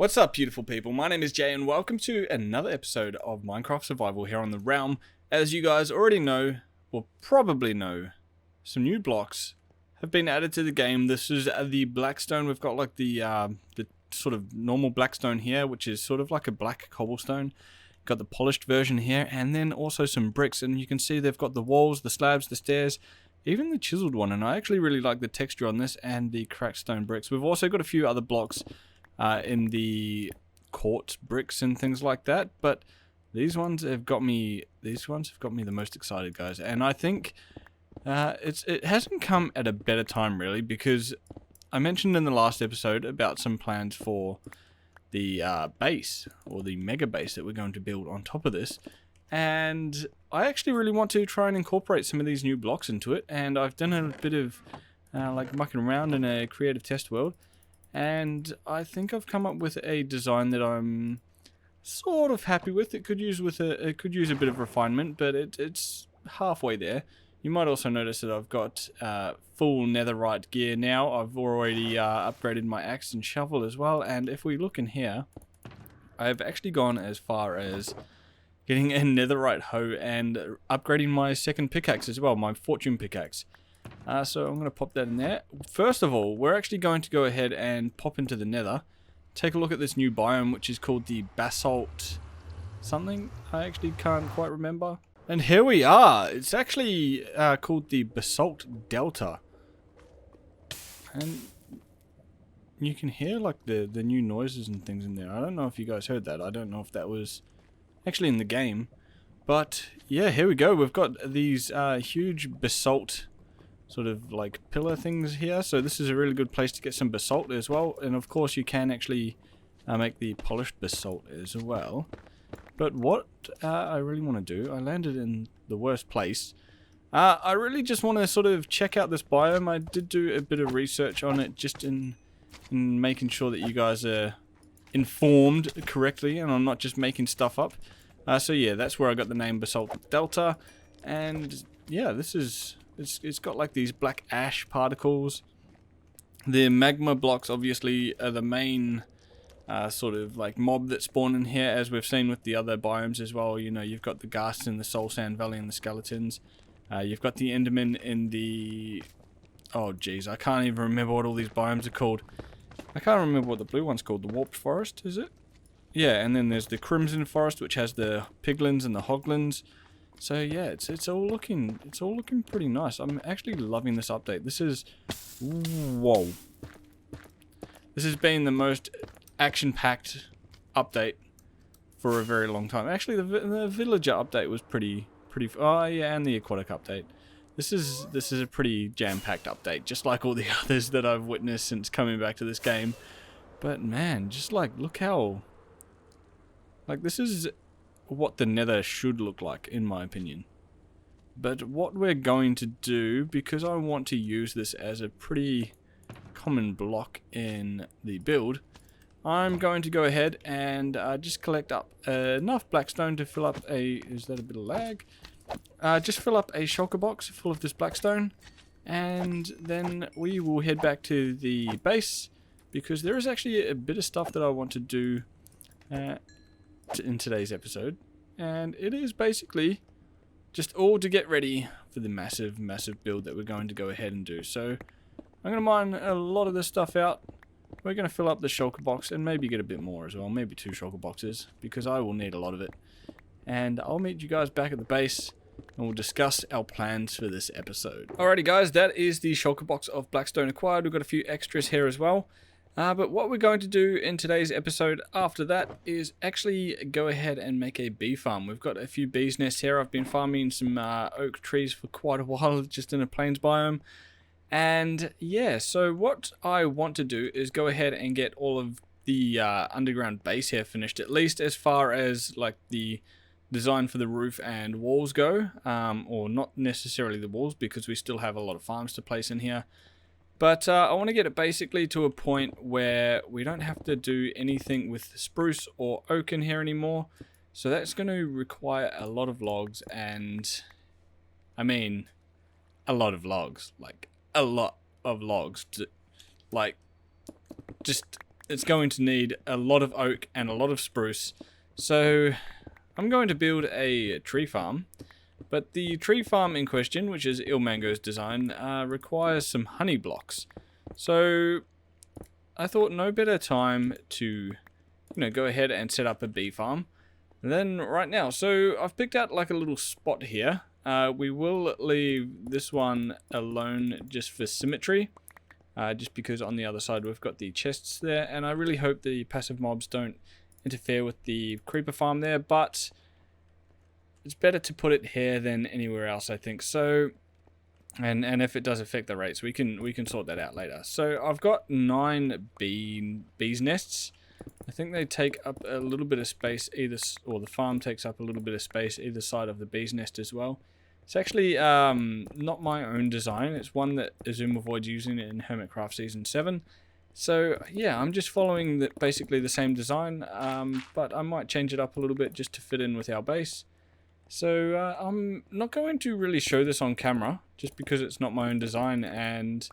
What's up, beautiful people? My name is Jay and welcome to another episode of Minecraft Survival here on the Realm. As you guys already know, or probably know, some new blocks have been added to the game. This is the blackstone. We've got like the sort of normal blackstone here, which is sort of like a black cobblestone. Got the polished version here, and then also some bricks, and you can see they've got the walls, the slabs, the stairs, even the chiseled one, and I actually really like the texture on this and the cracked stone bricks. We've also got a few other blocks in the quartz bricks and things like that, but these ones have got me the most excited, guys. And I think it hasn't come at a better time, really, because I mentioned in the last episode about some plans for the base, or the mega base that we're going to build on top of this, and I actually really want to try and incorporate some of these new blocks into it. And I've done a bit of like mucking around in a creative test world, and I think I've come up with a design that I'm sort of happy with. It could use a bit of refinement, but it's halfway there. You might also notice that I've got full netherite gear now. I've already upgraded my axe and shovel as well, and if we look in here, I've actually gone as far as getting a netherite hoe and upgrading my second pickaxe as well, my fortune pickaxe. So I'm going to pop that in there. First of all, we're actually going to go ahead and pop into the nether. Take a look at this new biome, which is called the Basalt something. I actually can't quite remember. And here we are. It's actually called the Basalt Delta. And you can hear like the new noises and things in there. I don't know if you guys heard that. I don't know if that was actually in the game. But yeah, here we go. We've got these huge basalt sort of like pillar things here. So this is a really good place to get some basalt as well. And of course you can actually make the polished basalt as well. But what I really want to do, I landed in the worst place. I really just want to sort of check out this biome. I did do a bit of research on it, just in making sure that you guys are informed correctly and I'm not just making stuff up. So yeah, that's where I got the name Basalt Delta. And yeah, this is it's got like these black ash particles. The magma blocks obviously are the main sort of like mob that spawn in here, as we've seen with the other biomes as well. You know, you've got the ghasts in the Soul Sand Valley and the skeletons. You've got the Endermen in the... oh jeez, I can't even remember what all these biomes are called. I can't remember what the blue one's called. The Warped Forest, is it? Yeah, and then there's the Crimson Forest, which has the piglins and the hoglins. So yeah, it's all looking pretty nice. I'm actually loving this update. This is... whoa. This has been the most action-packed update for a very long time. Actually, the villager update was pretty. Oh yeah, and the aquatic update. This is a pretty jam-packed update, just like all the others that I've witnessed since coming back to this game. But man, just like look how, like this is what the Nether should look like, in my opinion. But what we're going to do, because I want to use this as a pretty common block in the build, I'm going to go ahead and just collect up enough blackstone to fill up a... is that a bit of lag? Just fill up a shulker box full of this blackstone, and then we will head back to the base, because there is actually a bit of stuff that I want to do in today's episode, and it is basically just all to get ready for the massive build that we're going to go ahead and do. So I'm going to mine a lot of this stuff out. We're going to fill up the shulker box and maybe get a bit more as well. Maybe 2 shulker boxes, because I will need a lot of it. And I'll meet you guys back at the base and we'll discuss our plans for this episode. Alrighty guys, that is the shulker box of blackstone acquired. We've got a few extras here as well. But what we're going to do in today's episode after that is actually go ahead and make a bee farm. We've got a few bees nests here. I've been farming some oak trees for quite a while, just in a plains biome. And yeah, so what I want to do is go ahead and get all of the underground base here finished, at least as far as like the design for the roof and walls go, or not necessarily the walls, because we still have a lot of farms to place in here. But I want to get it basically to a point where we don't have to do anything with spruce or oak in here anymore. So that's going to require a lot of logs, and I mean a lot of logs, like a lot of logs, like just it's going to need a lot of oak and a lot of spruce. So I'm going to build a tree farm. But the tree farm in question, which is Ilmango's design, requires some honey blocks. So I thought no better time to, go ahead and set up a bee farm than right now. So I've picked out like a little spot here. We will leave this one alone just for symmetry. Just because on the other side we've got the chests there. And I really hope the passive mobs don't interfere with the creeper farm there. But it's better to put it here than anywhere else, I think. So, and if it does affect the rates, we can sort that out later. So I've got 9 bees nests. I think they take up a little bit of space or the farm takes up a little bit of space either side of the bees nest as well. It's actually not my own design. It's one that Azumavoid's using in Hermitcraft Season 7. So yeah, I'm just following basically the same design, but I might change it up a little bit just to fit in with our base. So I'm not going to really show this on camera, just because it's not my own design and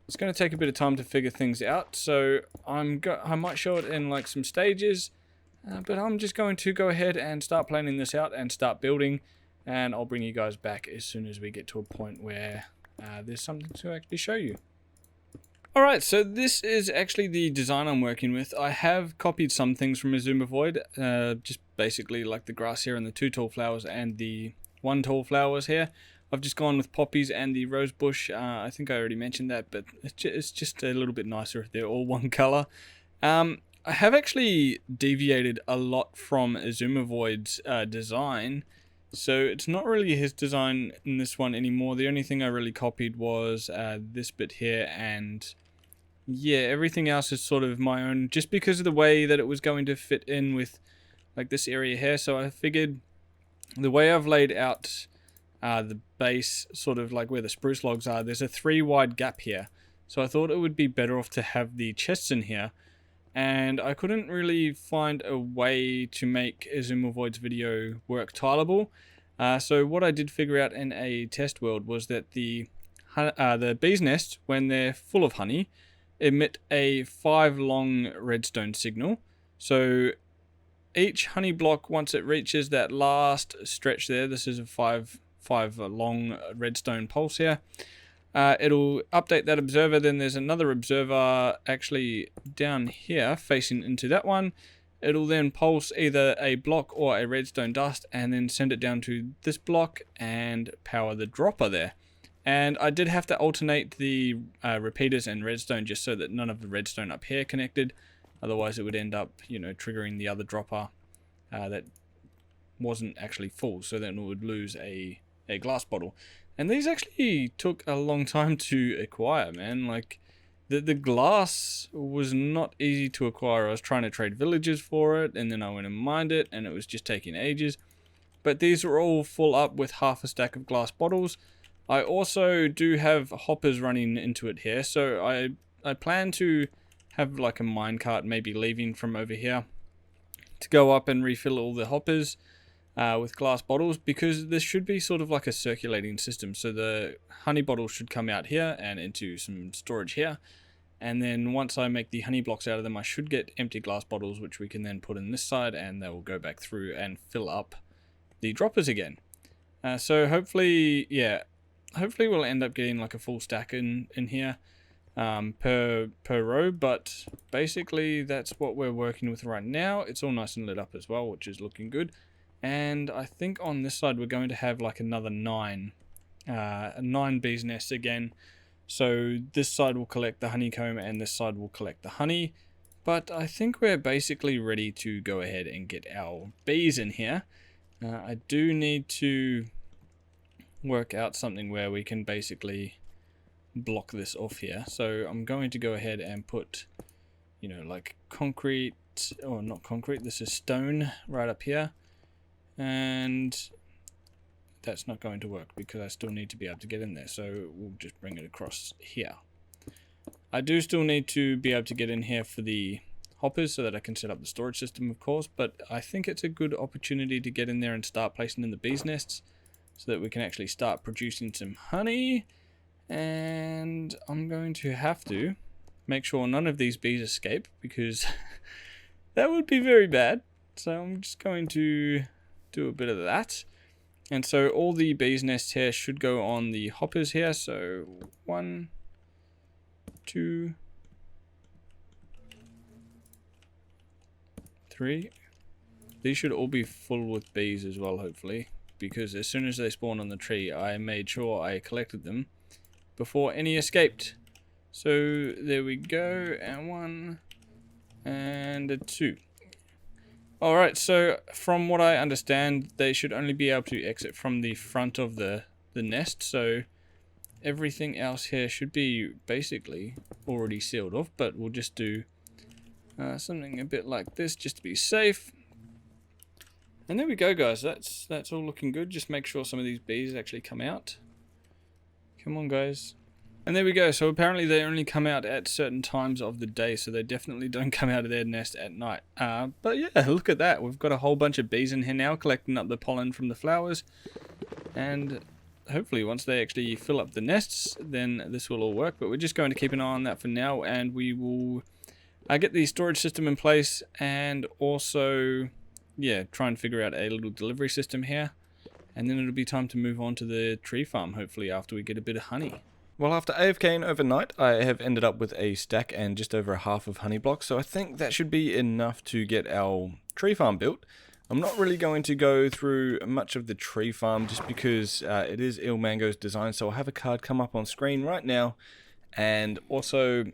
it's going to take a bit of time to figure things out. So I might show it in like some stages, but I'm just going to go ahead and start planning this out and start building, and I'll bring you guys back as soon as we get to a point where there's something to actually show you. Alright, so this is actually the design I'm working with. I have copied some things from Azumavoid, just basically like the grass here and the 2 tall flowers and the 1 tall flowers here. I've just gone with poppies and the rose bush. I think I already mentioned that, but it's just a little bit nicer if they're all one color. I have actually deviated a lot from Azumavoid's design, so it's not really his design in this one anymore. The only thing I really copied was this bit here, and yeah, everything else is sort of my own, just because of the way that it was going to fit in with like this area here. So I figured the way I've laid out the base, sort of like where the spruce logs are, there's a 3 wide gap here. So I thought it would be better off to have the chests in here. And I couldn't really find a way to make Azumavoid's video work tileable. So what I did figure out in a test world was that the bees' nest, when they're full of honey, emit a 5 long redstone signal. So each honey block, once it reaches that last stretch there, this is a 5 long redstone pulse here, it'll update that observer. Then there's another observer actually down here facing into that one. It'll then pulse either a block or a redstone dust and then send it down to this block and power the dropper there. And I did have to alternate the repeaters and redstone just so that none of the redstone up here connected. Otherwise it would end up, triggering the other dropper that wasn't actually full. So then it would lose a glass bottle. And these actually took a long time to acquire, man. Like, the glass was not easy to acquire. I was trying to trade villagers for it, and then I went and mined it, and it was just taking ages. But these are all full up with half a stack of glass bottles. I also do have hoppers running into it here, so I plan to have like a minecart maybe leaving from over here to go up and refill all the hoppers with glass bottles, because this should be sort of like a circulating system. So the honey bottles should come out here and into some storage here, and then once I make the honey blocks out of them, I should get empty glass bottles which we can then put in this side, and they will go back through and fill up the droppers again. So hopefully we'll end up getting like a full stack in here per row, but basically that's what we're working with right now. It's all nice and lit up as well, which is looking good. And I think on this side we're going to have like another 9 bees nests again. So this side will collect the honeycomb and this side will collect the honey. But I think we're basically ready to go ahead and get our bees in here. I do need to work out something where we can basically block this off here. So I'm going to go ahead and put, like concrete, or not concrete, this is stone right up here. And that's not going to work because I still need to be able to get in there. So we'll just bring it across here. I do still need to be able to get in here for the hoppers so that I can set up the storage system, of course. But I think it's a good opportunity to get in there and start placing in the bees' nests so that we can actually start producing some honey. And I'm going to have to make sure none of these bees escape, because that would be very bad. So I'm just going to do a bit of that. And so all the bees' nests here should go on the hoppers here. So 1, 2, 3. These should all be full with bees as well, hopefully, because as soon as they spawn on the tree, I made sure I collected them before any escaped. So there we go, and 1 and a 2. Alright, so from what I understand, they should only be able to exit from the front of the nest, so everything else here should be basically already sealed off, but we'll just do something a bit like this just to be safe. And there we go, guys. That's all looking good. Just make sure some of these bees actually come out. Come on, guys. And there we go. So apparently they only come out at certain times of the day, so they definitely don't come out of their nest at night. But yeah, look at that. We've got a whole bunch of bees in here now collecting up the pollen from the flowers. And hopefully once they actually fill up the nests, then this will all work. But we're just going to keep an eye on that for now, and we will get the storage system in place, and also, yeah, try and figure out a little delivery system here. And then it'll be time to move on to the tree farm, hopefully, after we get a bit of honey. Well, after AFKing overnight, I have ended up with a stack and just over a half of honey blocks, so I think that should be enough to get our tree farm built. I'm not really going to go through much of the tree farm just because it is Ilmango's design, so I'll have a card come up on screen right now, and also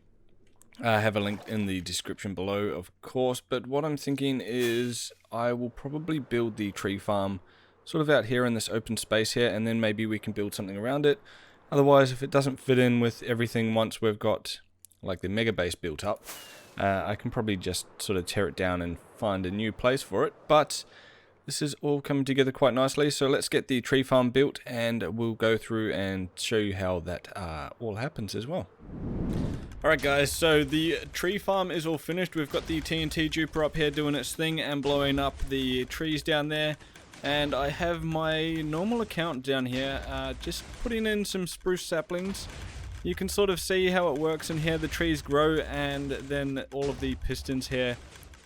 I have a link in the description below, of course. But what I'm thinking is I will probably build the tree farm sort of out here in this open space here, and then maybe we can build something around it. Otherwise, if it doesn't fit in with everything once we've got like the mega base built up, I can probably just sort of tear it down and find a new place for it. But this is all coming together quite nicely, so let's get the tree farm built, and we'll go through and show you how that all happens as well. Alright guys, so the tree farm is all finished. We've got the TNT duper up here doing its thing and blowing up the trees down there. And I have my normal account down here, just putting in some spruce saplings. You can sort of see how it works in here. The trees grow, and then all of the pistons here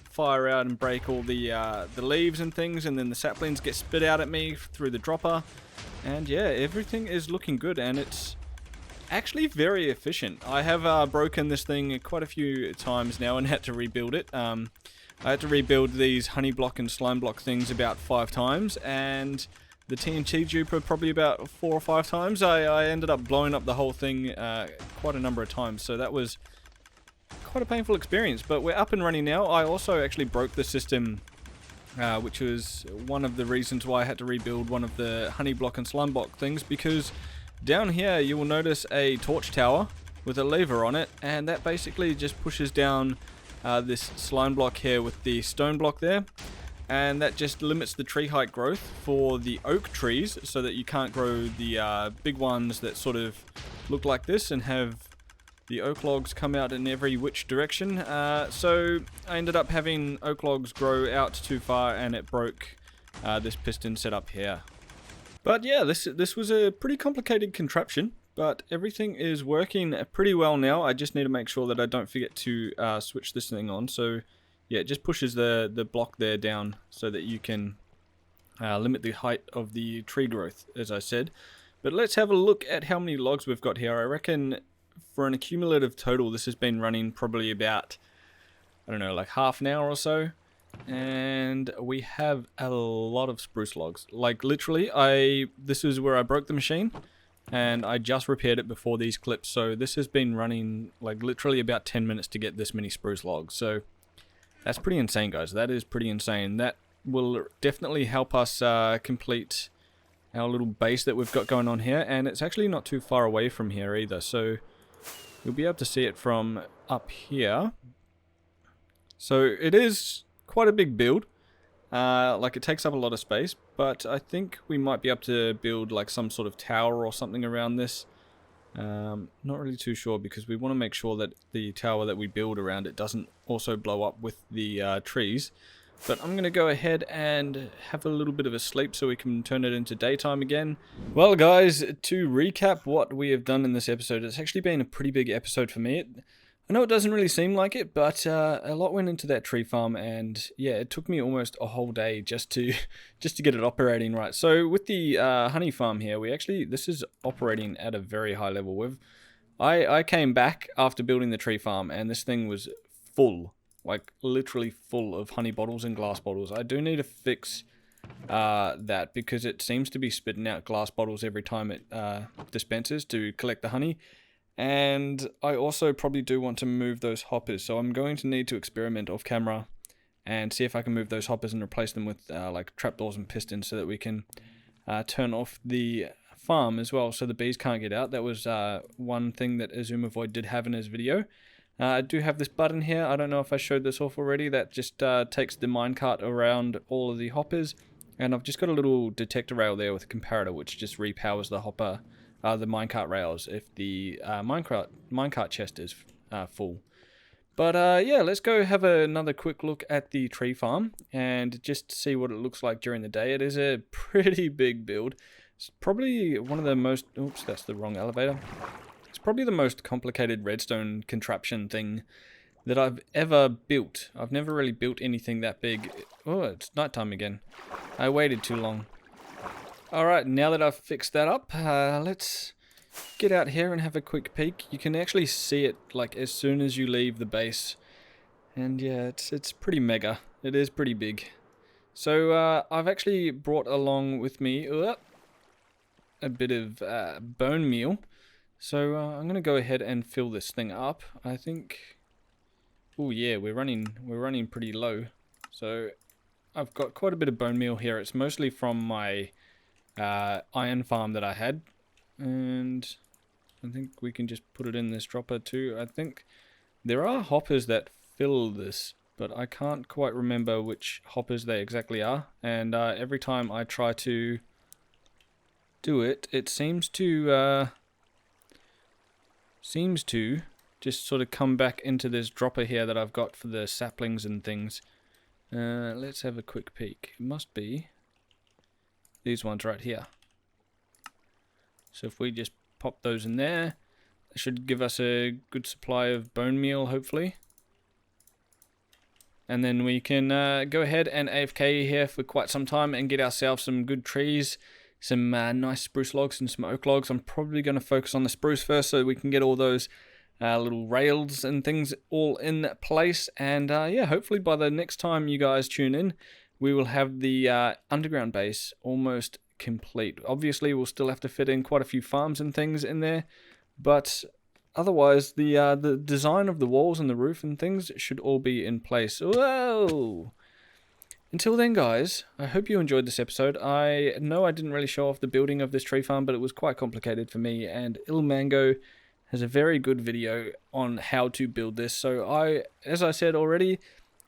fire out and break all the leaves and things, and then the saplings get spit out at me through the dropper. And yeah, everything is looking good, and it's actually very efficient. I have broken this thing quite a few times now and had to rebuild it. I had to rebuild these honey block and slime block things about 5 times, and the TNT duper probably about 4 or 5 times. I ended up blowing up the whole thing quite a number of times, so that was quite a painful experience. But we're up and running now. I also actually broke the system, which was one of the reasons why I had to rebuild one of the honey block and slime block things, because down here you will notice a torch tower with a lever on it, and that basically just pushes down this slime block here with the stone block there, and that just limits the tree height growth for the oak trees, so that you can't grow the big ones that sort of look like this and have the oak logs come out in every which direction. So I ended up having oak logs grow out too far, and it broke this piston setup here. But yeah, this was a pretty complicated contraption, but everything is working pretty well now. I just need to make sure that I don't forget to switch this thing on. So yeah, it just pushes the block there down so that you can limit the height of the tree growth, as I said. But let's have a look at how many logs we've got here. I reckon for an accumulative total, this has been running probably about, I don't know, like half an hour or so. And we have a lot of spruce logs. Like literally, this is where I broke the machine, and I just repaired it before these clips. So this has been running like literally about 10 minutes to get this many spruce logs. So that's pretty insane, guys. That is pretty insane. That will definitely help us complete our little base that we've got going on here. And it's actually not too far away from here either. So you'll be able to see it from up here. So it is quite a big build. Like it takes up a lot of space, but I think we might be able to build like some sort of tower or something around this. Not really too sure, because we want to make sure that the tower that we build around it doesn't also blow up with the trees. But I'm going to go ahead and have a little bit of a sleep so we can turn it into daytime again. Well guys, to recap what we have done in this episode, it's actually been a pretty big episode for me. I know it doesn't really seem like it, but a lot went into that tree farm, and yeah, it took me almost a whole day just to get it operating right. So with the honey farm here, this is operating at a very high level. I came back after building the tree farm, and this thing was full, like literally full of honey bottles and glass bottles. I do need to fix that, because it seems to be spitting out glass bottles every time it dispenses to collect the honey. And I also probably do want to move those hoppers, so I'm going to need to experiment off camera and see if I can move those hoppers and replace them with like trapdoors and pistons, so that we can turn off the farm as well, so the bees can't get out. That was one thing that Azumavoid did have in his video. I do have this button here. I don't know if I showed this off already. That just takes the minecart around all of the hoppers, and I've just got a little detector rail there with a comparator, which just repowers the hopper. The minecart rails if the minecart chest is full. But yeah, let's go have another quick look at the tree farm and just see what it looks like during the day. It is a pretty big build. It's probably one of the most... Oops, that's the wrong elevator. It's probably the most complicated redstone contraption thing that I've ever built. I've never really built anything that big. Oh, it's nighttime again. I waited too long. Alright, now that I've fixed that up, let's get out here and have a quick peek. You can actually see it like as soon as you leave the base. And yeah, it's pretty mega. It is pretty big. So I've actually brought along with me a bit of bone meal. So I'm going to go ahead and fill this thing up. I think... Oh yeah, we're running pretty low. So I've got quite a bit of bone meal here. It's mostly from my... iron farm that I had, and I think we can just put it in this dropper too. I think there are hoppers that fill this, but I can't quite remember which hoppers they exactly are, and every time I try to do it, it seems to just sort of come back into this dropper here that I've got for the saplings and things. Let's have a quick peek. It must be these ones right here. So if we just pop those in there, that should give us a good supply of bone meal, hopefully. And then we can go ahead and AFK here for quite some time and get ourselves some good trees, some nice spruce logs and some oak logs. I'm probably going to focus on the spruce first, so we can get all those little rails and things all in place. And yeah, hopefully by the next time you guys tune in, we will have the underground base almost complete. Obviously, we'll still have to fit in quite a few farms and things in there, but otherwise, the design of the walls and the roof and things should all be in place. Whoa! Until then, guys, I hope you enjoyed this episode. I know I didn't really show off the building of this tree farm, but it was quite complicated for me, and Ilmango has a very good video on how to build this. So as I said already,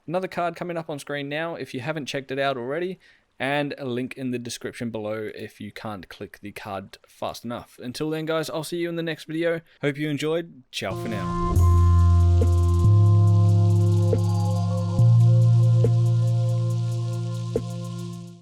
another card coming up on screen now if you haven't checked it out already, and a link in the description below if you can't click the card fast enough. Until then, guys, I'll see you in the next video. Hope you enjoyed. Ciao for now.